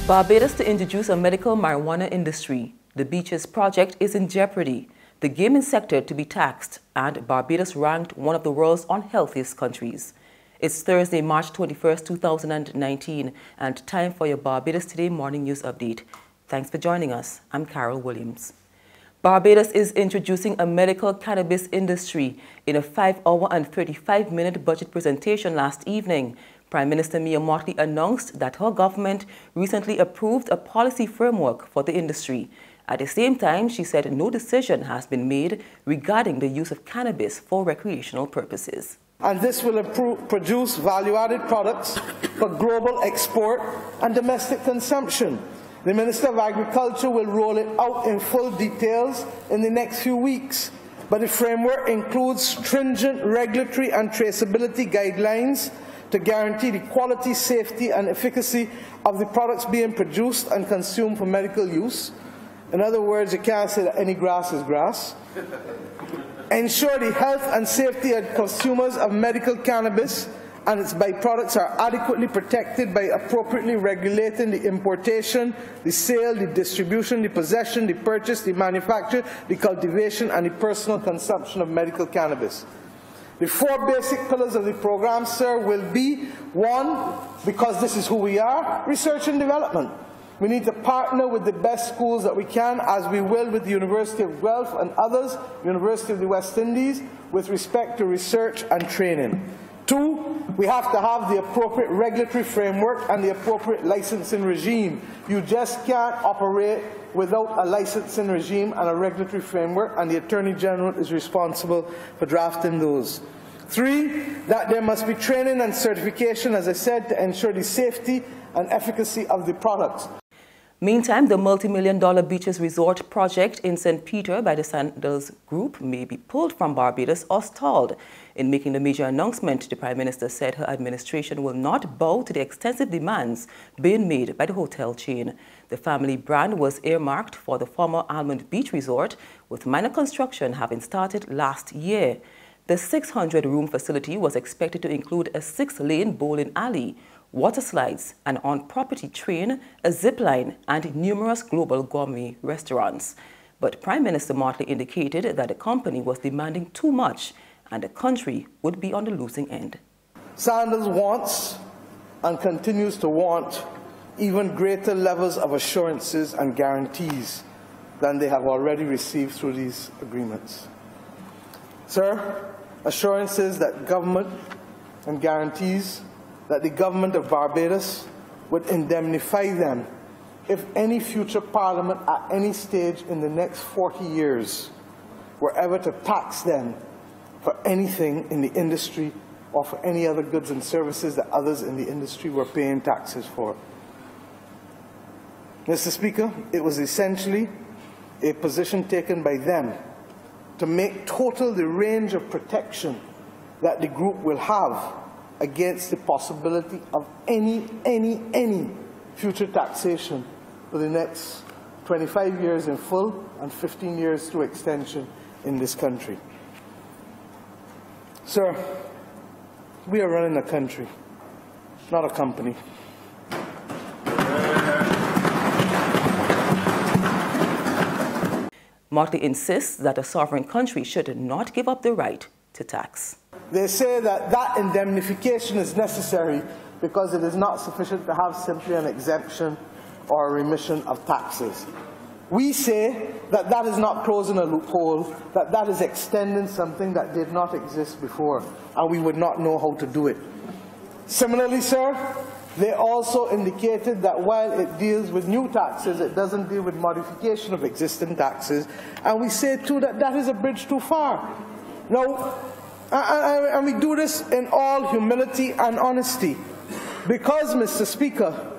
Barbados to introduce a medical marijuana industry. The Beaches project is in jeopardy. The gaming sector to be taxed, and Barbados ranked one of the world's unhealthiest countries. It's Thursday, March 21st, 2019, and time for your Barbados Today morning news update. Thanks for joining us. I'm Carol Williams. Barbados is introducing a medical cannabis industry. In a 5-hour and 35-minute budget presentation last evening, Prime Minister Mia Mottley announced that her government recently approved a policy framework for the industry. At the same time, she said no decision has been made regarding the use of cannabis for recreational purposes. And this will produce value-added products for global export and domestic consumption. The Minister of Agriculture will roll it out in full details in the next few weeks. But the framework includes stringent regulatory and traceability guidelines to guarantee the quality, safety and efficacy of the products being produced and consumed for medical use. In other words, you can't say that any grass is grass. Ensure the health and safety of consumers of medical cannabis and its byproducts are adequately protected by appropriately regulating the importation, the sale, the distribution, the possession, the purchase, the manufacture, the cultivation and the personal consumption of medical cannabis. The 4 basic pillars of the program, sir, will be: 1, because this is who we are, research and development. We need to partner with the best schools that we can, as we will with the University of Guelph and others, University of the West Indies, with respect to research and training. 2, we have to have the appropriate regulatory framework and the appropriate licensing regime. You just can't operate without a licensing regime and a regulatory framework, and the Attorney General is responsible for drafting those. 3, that there must be training and certification, as I said, to ensure the safety and efficacy of the products. Meantime, the multi-million-dollar Beaches Resort project in St. Peter by the Sandals Group may be pulled from Barbados or stalled. In making the major announcement, the Prime Minister said her administration will not bow to the extensive demands being made by the hotel chain. The family brand was earmarked for the former Almond Beach Resort, with minor construction having started last year. The 600-room facility was expected to include a 6-lane bowling alley, water slides, an on-property train, a zip line, and numerous global gourmet restaurants. But Prime Minister Mottley indicated that the company was demanding too much and the country would be on the losing end. Sandals wants and continues to want even greater levels of assurances and guarantees than they have already received through these agreements. Sir, assurances that government and guarantees that the government of Barbados would indemnify them if any future parliament at any stage in the next 40 years were ever to tax them for anything in the industry or for any other goods and services that others in the industry were paying taxes for. Mr. Speaker, it was essentially a position taken by them to make total the range of protection that the group will have against the possibility of any future taxation for the next 25 years in full and 15 years through extension in this country. Sir, we are running a country, not a company. Mottley insists that a sovereign country should not give up the right to tax. They say that that indemnification is necessary because it is not sufficient to have simply an exemption or a remission of taxes. We say that that is not closing a loophole, that that is extending something that did not exist before, and we would not know how to do it. Similarly, sir, they also indicated that while it deals with new taxes, it doesn't deal with modification of existing taxes, and we say too that that is a bridge too far. Now, and we do this in all humility and honesty, because, Mr. Speaker,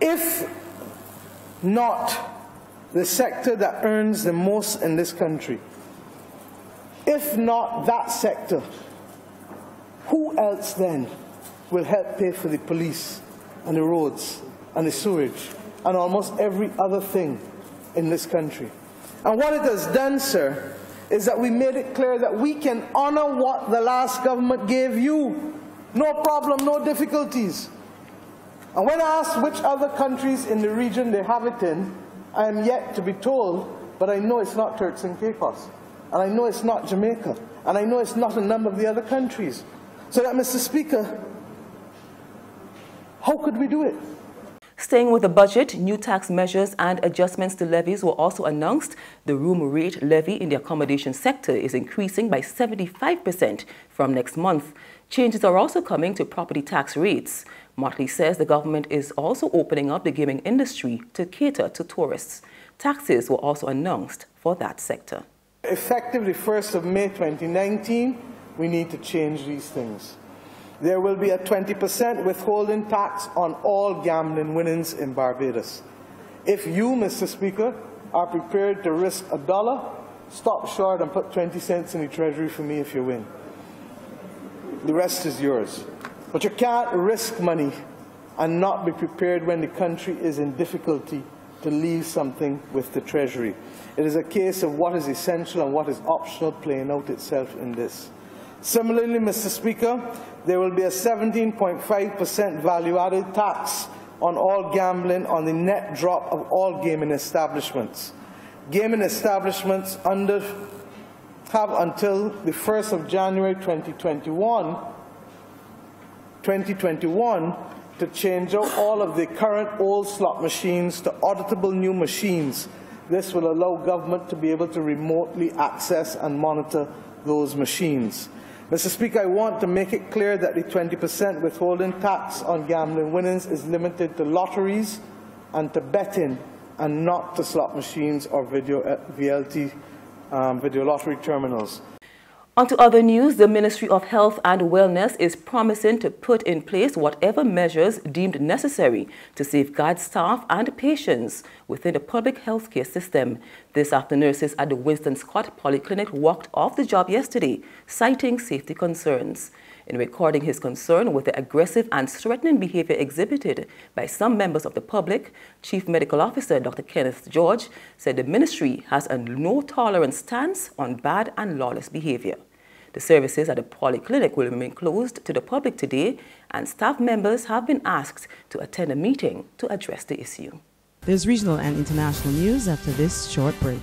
if not the sector that earns the most in this country, if not that sector, who else then will help pay for the police and the roads and the sewage and almost every other thing in this country? And what it has done, sir, is that we made it clear that we can honor what the last government gave you. No problem, no difficulties. And when asked which other countries in the region they have it in, I am yet to be told, but I know it's not Turks and Caicos, and I know it's not Jamaica, and I know it's not a number of the other countries. So that, Mr. Speaker, how could we do it? Staying with the budget, new tax measures and adjustments to levies were also announced. The room rate levy in the accommodation sector is increasing by 75% from next month. Changes are also coming to property tax rates. Motley says the government is also opening up the gaming industry to cater to tourists. Taxes were also announced for that sector. Effective the 1st of May 2019, we need to change these things. There will be a 20% withholding tax on all gambling winnings in Barbados. If you, Mr. Speaker, are prepared to risk $1, stop short and put 20 cents in the treasury for me if you win. The rest is yours. But you can't risk money and not be prepared when the country is in difficulty to leave something with the treasury. It is a case of what is essential and what is optional playing out itself in this. Similarly, Mr. Speaker, there will be a 17.5% value-added tax on all gambling on the net drop of all gaming establishments. Gaming establishments have until the 1st of January 2021 to change out all of the current old slot machines to auditable new machines. This will allow government to be able to remotely access and monitor those machines. Mr. Speaker, I want to make it clear that the 20% withholding tax on gambling winnings is limited to lotteries and to betting and not to slot machines or video lottery terminals. On to other news, the Ministry of Health and Wellness is promising to put in place whatever measures deemed necessary to safeguard staff and patients within the public healthcare system. This after nurses at the Winston Scott Polyclinic walked off the job yesterday, citing safety concerns. In recording his concern with the aggressive and threatening behavior exhibited by some members of the public, Chief Medical Officer Dr. Kenneth George said the ministry has a no-tolerance stance on bad and lawless behavior. The services at the Polyclinic will remain closed to the public today, and staff members have been asked to attend a meeting to address the issue. There's regional and international news after this short break.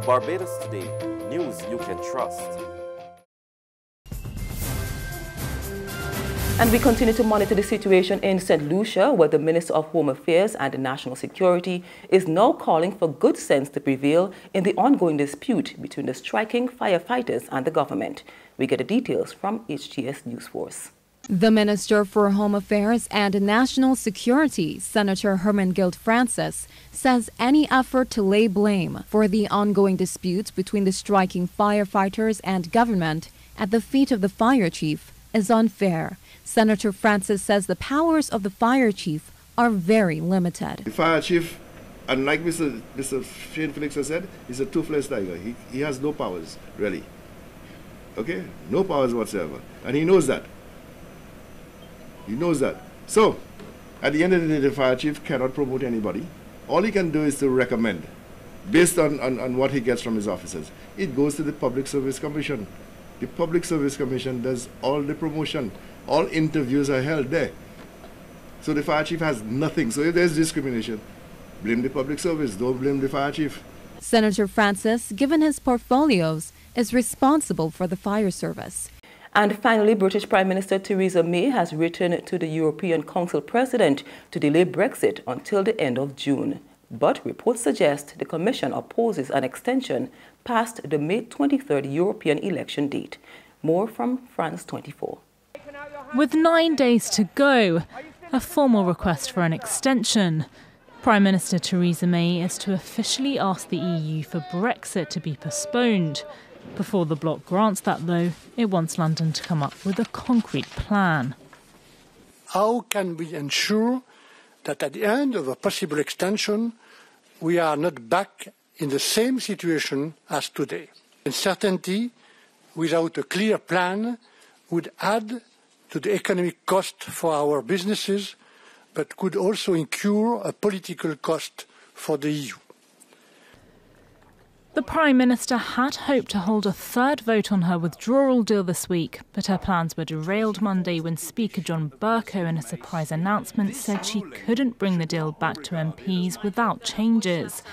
Barbados Today, news you can trust. And we continue to monitor the situation in St. Lucia, where the Minister of Home Affairs and National Security is now calling for good sense to prevail in the ongoing dispute between the striking firefighters and the government. We get the details from HTS News Force. The Minister for Home Affairs and National Security, Senator Hermangild Francis, says any effort to lay blame for the ongoing disputes between the striking firefighters and government at the feet of the fire chief is unfair. Senator Francis says the powers of the fire chief are very limited. The fire chief, unlike Mr. Shane Felix has said, is a toothless tiger. He has no powers, really. Okay? No powers whatsoever. And he knows that. He knows that. So, at the end of the day, the fire chief cannot promote anybody. All he can do is to recommend, based on what he gets from his officers. It goes to the Public Service Commission. The Public Service Commission does all the promotion. All interviews are held there. So the fire chief has nothing. So if there's discrimination, blame the public service, don't blame the fire chief. Senator Francis, given his portfolios, is responsible for the fire service. And finally, British Prime Minister Theresa May has written to the European Council President to delay Brexit until the end of June. But reports suggest the Commission opposes an extension past the May 23rd European election date. More from France 24. With 9 days to go, a formal request for an extension. Prime Minister Theresa May is to officially ask the EU for Brexit to be postponed. Before the bloc grants that, though, it wants London to come up with a concrete plan. How can we ensure that at the end of a possible extension, we are not back in the same situation as today? Uncertainty without a clear plan would add to the economic cost for our businesses, but could also incur a political cost for the EU. The Prime Minister had hoped to hold a third vote on her withdrawal deal this week, but her plans were derailed Monday when Speaker John Bercow, in a surprise announcement, said she couldn't bring the deal back to MPs without changes.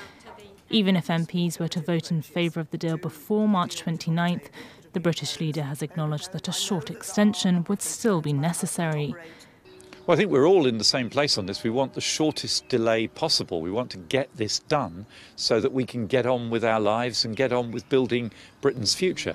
Even if MPs were to vote in favour of the deal before March 29th, the British leader has acknowledged that a short extension would still be necessary. Well, I think we're all in the same place on this. We want the shortest delay possible. We want to get this done so that we can get on with our lives and get on with building Britain's future.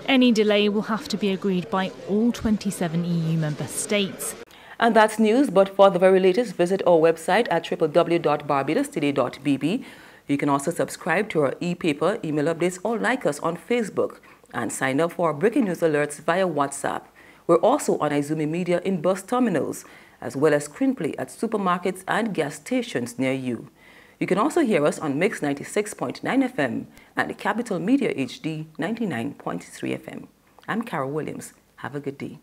Any delay will have to be agreed by all 27 EU member states. And that's news, but for the very latest, visit our website at www.barbadostoday.bb. You can also subscribe to our e-paper, email updates, or like us on Facebook, and sign up for our breaking news alerts via WhatsApp. We're also on Izumi Media in bus terminals, as well as screenplay at supermarkets and gas stations near you. You can also hear us on Mix 96.9 FM and Capital Media HD 99.3 FM. I'm Carol Williams. Have a good day.